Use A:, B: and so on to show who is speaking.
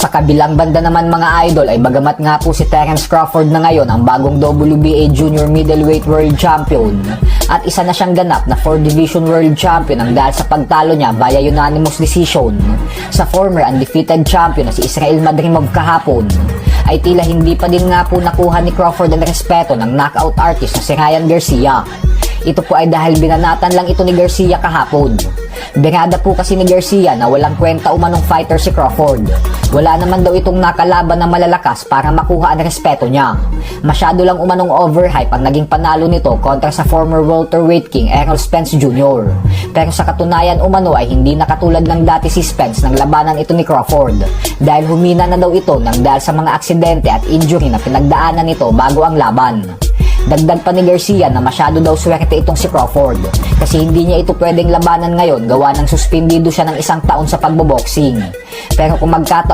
A: Sa kabilang banda naman mga idol ay bagamat nga po si Terence Crawford na ngayon ang bagong WBA Junior Middleweight World Champion at isa na siyang ganap na 4 Division World Champion ang dahil sa pagtalo niya via unanimous decision sa former undefeated champion na si Israel Madrimov kahapon, ay tila hindi pa din nga po nakuha ni Crawford ang respeto ng knockout artist na si Ryan Garcia. Ito po ay dahil binanatan lang ito ni Garcia kahapon. Birada po kasi ni Garcia na walang kwenta umanong fighter si Crawford. Wala naman daw itong nakalaban na malalakas para makuha ang respeto niya. Masyado lang umanong overhype ang naging panalo nito kontra sa former welterweight king Errol Spence Jr. Pero sa katunayan umano ay hindi na katulad ng dati si Spence ng labanan ito ni Crawford dahil humina na daw ito nang dahil sa mga aksidente at injury na pinagdaanan nito bago ang laban. Dagdag pa ni Garcia na masyado daw swerte itong si Crawford kasi hindi niya ito pwedeng labanan ngayon gawa ng suspendido siya ng 1 taon sa pagboboxing. Pero kung magkataon